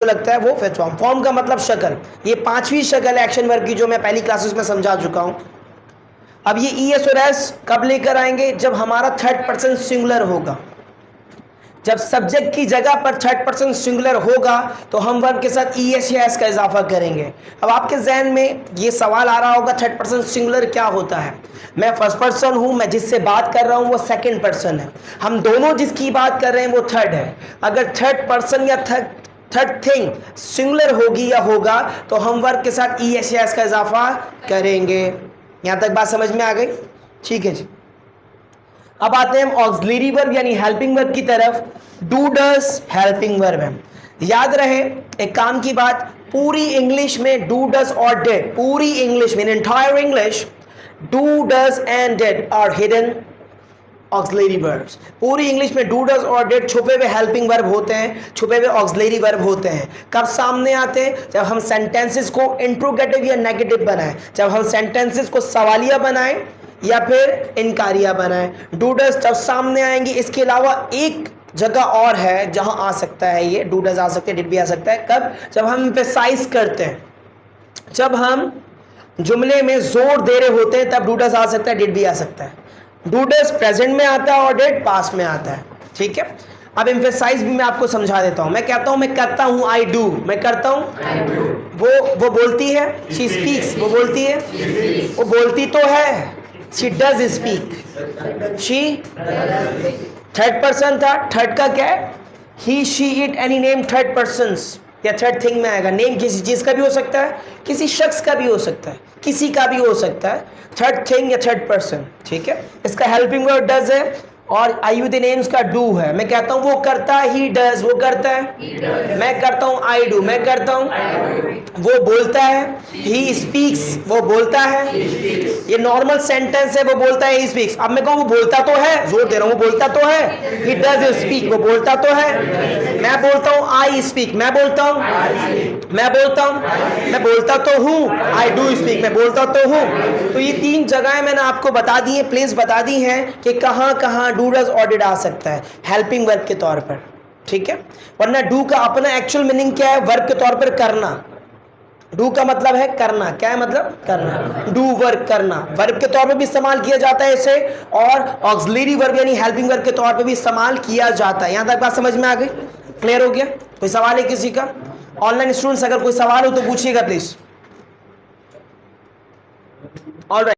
लगता है वो फिफ्थ फॉर्म। फॉर्म का मतलब शक्ल, ये पांचवी शक्ल है एक्शन वर्ब की जो मैं पहली क्लासेस में समझा चुका हूं। अब ये ईएस और एस कब लेकर आएंगे? जब हमारा थर्ड पर्सन सिंगुलर होगा। जब सब्जेक्ट की जगह पर थर्ड पर्सन सिंगुलर होगा तो हम वर्ब के साथ ईएस या एस का इजाफा करेंगे। अब आपके जहन में ये सवाल आ रहा होगा थर्ड पर्सन सिंगुलर क्या होता है? मैं फर्स्ट पर्सन हूं, मैं जिससे बात कर रहा हूं वो सेकंड पर्सन है, हम दोनों जिसकी बात कर रहे हैं वो थर्ड है। अगर थर्ड पर्सन या थर्ड थिंग सिंगुलर होगी या होगा तो हम वर्ब के साथ ईएस या एस का इजाफा करेंगे। यहां तक बात समझ में आ गई? ठीक है जी। अब आते हैं हम ऑक्सिलरी वर्ब यानी हेल्पिंग वर्ब की तरफ। डू डस हेल्पिंग वर्ब है। याद रहे एक काम की बात, पूरी इंग्लिश में डू डस और डिड, पूरी इंग्लिश में, in entire English, do does and did are hidden auxiliary verbs. पूरी इंग्लिश में डू डस और डिड छुपे हुए हेल्पिंग वर्ब होते हैं, छुपे हुए ऑक्सिलरी वर्ब होते हैं। कब सामने आते हैं? जब हम सेंटेंसेस को इंट्रोगेटिव या नेगेटिव बनाएं, जब हम सेंटेंसेस को सवालिया बनाएं या फिर इनकारिया बनाएं, डू डस जब सामने आएंगी। इसके अलावा एक जगह और है जहां आ सकता है ये डू डस, आ सकते हैं, डिड भी आ सकता है। कब? जब हम एम्फेसाइज करते हैं, जब हम जुमले में जोर दे रहे होते हैं तब डू डस आ सकता है, डिड भी आ सकता है। डू डस प्रेजेंट में आता है और डिड पास्ट में आता है। ठीक है, अब एम्फेसाइज भी मैं आपको समझा देता हूं। मैं कहता हूं मैं करता हूं, आई डू, मैं करता हूं, वो बोलती है, शी स्पीक्स, वो बोलती है, वो बोलती तो है, she does speak, she third person था, थर्ड का क्या है? He, she, it, any name third persons या थर्ड थिंग में आएगा। नेम किसी चीज का भी हो सकता है, किसी शख्स का भी हो सकता है, किसी का भी हो सकता है, थर्ड थिंग या थर्ड पर्सन। ठीक है, इसका हेल्पिंग वर्ब डज है और आई विद नेम्स का डू है। मैं कहता हूं वो करता है, ही डज, वो करता है। मैं करता हूं, आई डू, मैं करता हूं। वो बोलता है, ही स्पीक्स, वो बोलता है। ये नॉर्मल सेंटेंस है, वो बोलता है, ही स्पीक्स। अब मैं कहूं वो बोलता तो है, जोर दे रहा हूं, वो बोलता तो है, ही डज स्पीक, वो बोलता तो है। मैं बोलता हूं आई स्पीक, मैं बोलता हूं, मैं बोलता हूं, मैं बोलता तो हूं, आई डू स्पीक, मैं बोलता तो हूं। तो ये तीन जगहें मैंने आपको बता दी हैं, प्लेस बता दी हैं कि कहां कहां डू डज और डिड आ सकता है हेल्पिंग वर्ब के तौर पर। ठीक है, वरना डू का अपना एक्चुअल मीनिंग क्या है? वर्ब के तौर पर करना। डू का मतलब है करना। क्या है मतलब? करना। डू वर्क करना, वर्ब के तौर पर भी इस्तेमाल किया जाता है इसे, और ऑक्सिलरी वर्ब यानी हेल्पिंग वर्ब के तौर पर भी इस्तेमाल किया जाता है। यहां तक बात समझ में आ गई? क्लियर हो गया? कोई सवाल है किसी का? ऑनलाइन स्टूडेंट्स अगर कोई सवाल हो तो पूछिएगा प्लीज। ऑलराइट।